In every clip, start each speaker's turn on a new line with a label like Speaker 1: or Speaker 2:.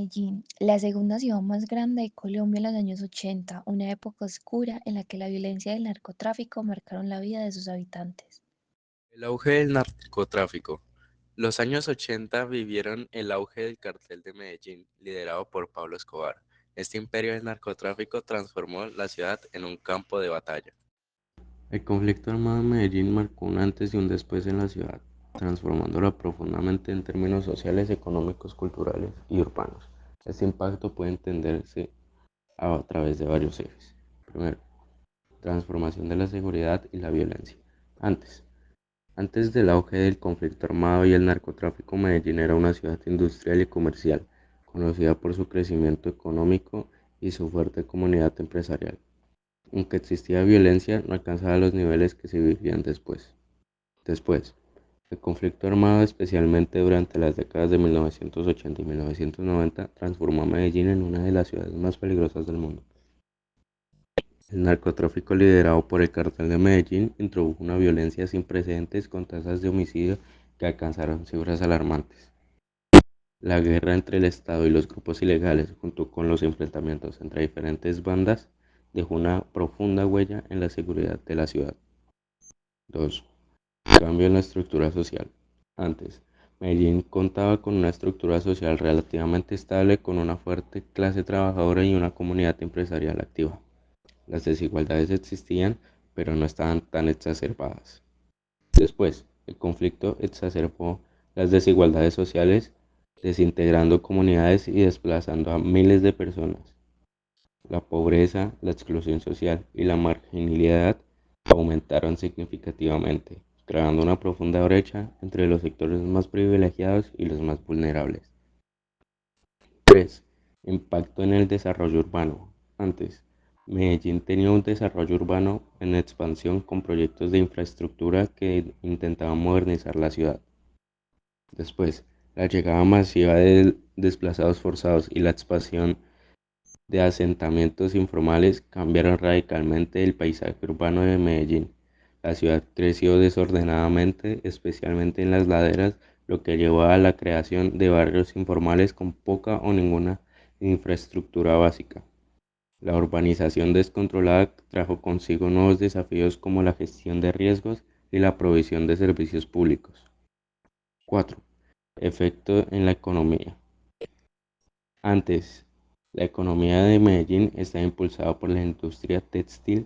Speaker 1: Medellín, la segunda ciudad más grande de Colombia en los años 80, una época oscura en la que la violencia y el narcotráfico marcaron la vida de sus habitantes.
Speaker 2: El auge del narcotráfico. Los años 80 vivieron el auge del cartel de Medellín, liderado por Pablo Escobar. Este imperio del narcotráfico transformó la ciudad en un campo de batalla. El conflicto armado en Medellín marcó un antes y un después en la ciudad, transformándola profundamente en términos sociales, económicos, culturales y urbanos. Este impacto puede entenderse a través de varios ejes. Primero, transformación de la seguridad y la violencia. Antes, Antes del auge del conflicto armado y el narcotráfico, Medellín era una ciudad industrial y comercial, conocida por su crecimiento económico y su fuerte comunidad empresarial. Aunque existía violencia, no alcanzaba los niveles que se vivían después. Después, el conflicto armado, especialmente durante las décadas de 1980 y 1990, transformó a Medellín en una de las ciudades más peligrosas del mundo. El narcotráfico liderado por el Cartel de Medellín introdujo una violencia sin precedentes con tasas de homicidio que alcanzaron cifras alarmantes. La guerra entre el Estado y los grupos ilegales, junto con los enfrentamientos entre diferentes bandas, dejó una profunda huella en la seguridad de la ciudad. 2. Cambio en la estructura social. Antes, Medellín contaba con una estructura social relativamente estable, con una fuerte clase trabajadora y una comunidad empresarial activa. Las desigualdades existían, pero no estaban tan exacerbadas. Después, el conflicto exacerbó las desigualdades sociales, desintegrando comunidades y desplazando a miles de personas. La pobreza, la exclusión social y la marginalidad aumentaron significativamente, creando una profunda brecha entre los sectores más privilegiados y los más vulnerables. 3. Impacto en el desarrollo urbano. Antes, Medellín tenía un desarrollo urbano en expansión con proyectos de infraestructura que intentaban modernizar la ciudad. Después, la llegada masiva de desplazados forzados y la expansión de asentamientos informales cambiaron radicalmente el paisaje urbano de Medellín. La ciudad creció desordenadamente, especialmente en las laderas, lo que llevó a la creación de barrios informales con poca o ninguna infraestructura básica. La urbanización descontrolada trajo consigo nuevos desafíos como la gestión de riesgos y la provisión de servicios públicos. 4. Efecto en la economía. Antes, la economía de Medellín está impulsada por la industria textil,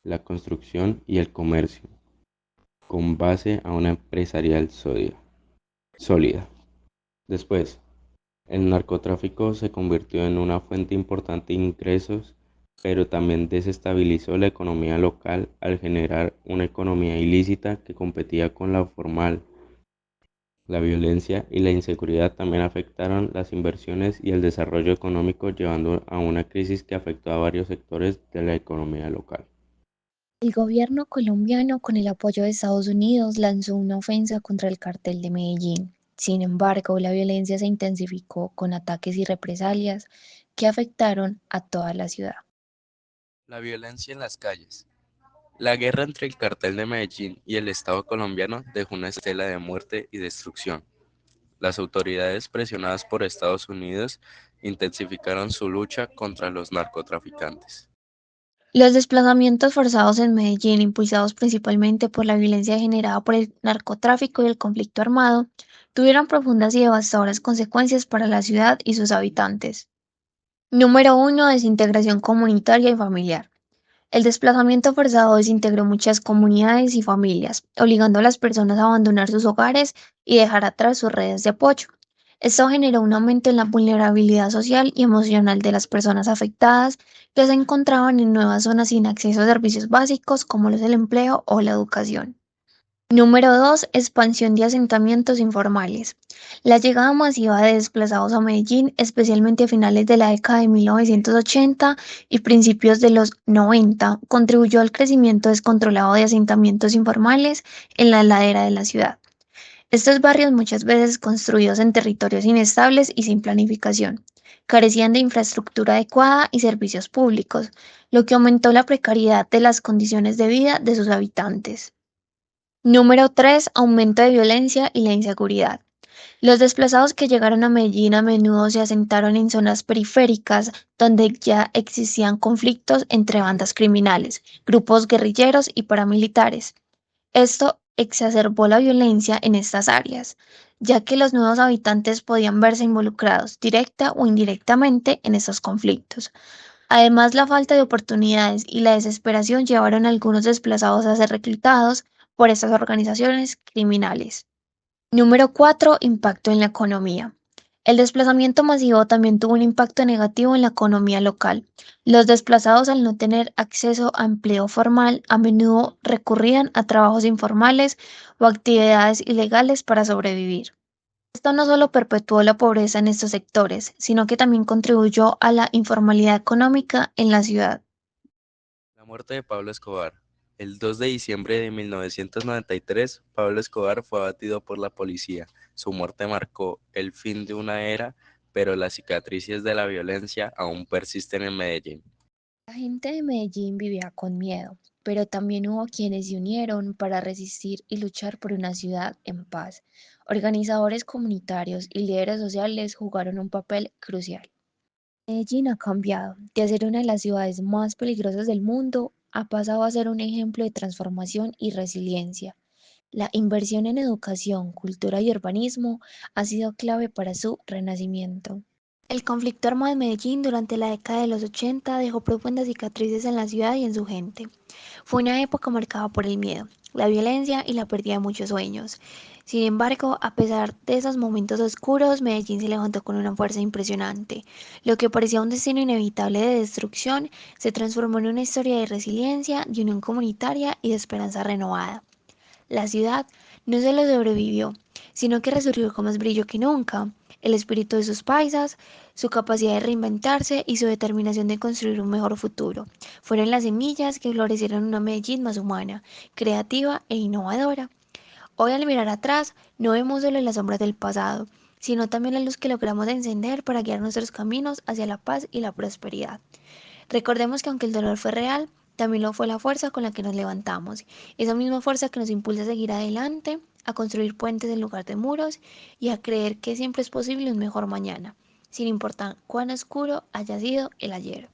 Speaker 2: la construcción y el comercio, con base a una empresarial sólida. Después, el narcotráfico se convirtió en una fuente importante de ingresos, pero también desestabilizó la economía local al generar una economía ilícita que competía con la formal. La violencia y la inseguridad también afectaron las inversiones y el desarrollo económico, llevando a una crisis que afectó a varios sectores de la economía local.
Speaker 1: El gobierno colombiano, con el apoyo de Estados Unidos, lanzó una ofensa contra el cartel de Medellín. Sin embargo, la violencia se intensificó con ataques y represalias que afectaron a toda la ciudad.
Speaker 2: La violencia en las calles. La guerra entre el cartel de Medellín y el Estado colombiano dejó una estela de muerte y destrucción. Las autoridades, presionadas por Estados Unidos, intensificaron su lucha contra los narcotraficantes.
Speaker 1: Los desplazamientos forzados en Medellín, impulsados principalmente por la violencia generada por el narcotráfico y el conflicto armado, tuvieron profundas y devastadoras consecuencias para la ciudad y sus habitantes. Número uno, desintegración comunitaria y familiar. El desplazamiento forzado desintegró muchas comunidades y familias, obligando a las personas a abandonar sus hogares y dejar atrás sus redes de apoyo. Esto generó un aumento en la vulnerabilidad social y emocional de las personas afectadas, que se encontraban en nuevas zonas sin acceso a servicios básicos como los del empleo o la educación. Número 2. Expansión de asentamientos informales. La llegada masiva de desplazados a Medellín, especialmente a finales de la década de 1980 y principios de los 90, contribuyó al crecimiento descontrolado de asentamientos informales en la ladera de la ciudad. Estos barrios, muchas veces construidos en territorios inestables y sin planificación, carecían de infraestructura adecuada y servicios públicos, lo que aumentó la precariedad de las condiciones de vida de sus habitantes. Número 3. Aumento de violencia y la inseguridad. Los desplazados que llegaron a Medellín a menudo se asentaron en zonas periféricas donde ya existían conflictos entre bandas criminales, grupos guerrilleros y paramilitares. Esto exacerbó la violencia en estas áreas, ya que los nuevos habitantes podían verse involucrados directa o indirectamente en estos conflictos. Además, la falta de oportunidades y la desesperación llevaron a algunos desplazados a ser reclutados por estas organizaciones criminales. Número 4. Impacto en la economía. El desplazamiento masivo también tuvo un impacto negativo en la economía local. Los desplazados, al no tener acceso a empleo formal, a menudo recurrían a trabajos informales o actividades ilegales para sobrevivir. Esto no solo perpetuó la pobreza en estos sectores, sino que también contribuyó a la informalidad económica en la ciudad.
Speaker 2: La muerte de Pablo Escobar. El 2 de diciembre de 1993, Pablo Escobar fue abatido por la policía. Su muerte marcó el fin de una era, pero las cicatrices de la violencia aún persisten en Medellín.
Speaker 1: La gente de Medellín vivía con miedo, pero también hubo quienes se unieron para resistir y luchar por una ciudad en paz. Organizadores comunitarios y líderes sociales jugaron un papel crucial. Medellín ha cambiado. De ser una de las ciudades más peligrosas del mundo, ha pasado a ser un ejemplo de transformación y resiliencia. La inversión en educación, cultura y urbanismo ha sido clave para su renacimiento. El conflicto armado de Medellín durante la década de los 80 dejó profundas cicatrices en la ciudad y en su gente. Fue una época marcada por el miedo, la violencia y la pérdida de muchos sueños. Sin embargo, a pesar de esos momentos oscuros, Medellín se levantó con una fuerza impresionante. Lo que parecía un destino inevitable de destrucción se transformó en una historia de resiliencia, de unión comunitaria y de esperanza renovada. La ciudad no solo sobrevivió, sino que resurgió con más brillo que nunca. El espíritu de sus paisas, su capacidad de reinventarse y su determinación de construir un mejor futuro fueron las semillas que florecieron una Medellín más humana, creativa e innovadora. Hoy, al mirar atrás, no vemos solo las sombras del pasado, sino también la luz que logramos encender para guiar nuestros caminos hacia la paz y la prosperidad. Recordemos que aunque el dolor fue real, también lo fue la fuerza con la que nos levantamos, esa misma fuerza que nos impulsa a seguir adelante, a construir puentes en lugar de muros y a creer que siempre es posible un mejor mañana, sin importar cuán oscuro haya sido el ayer.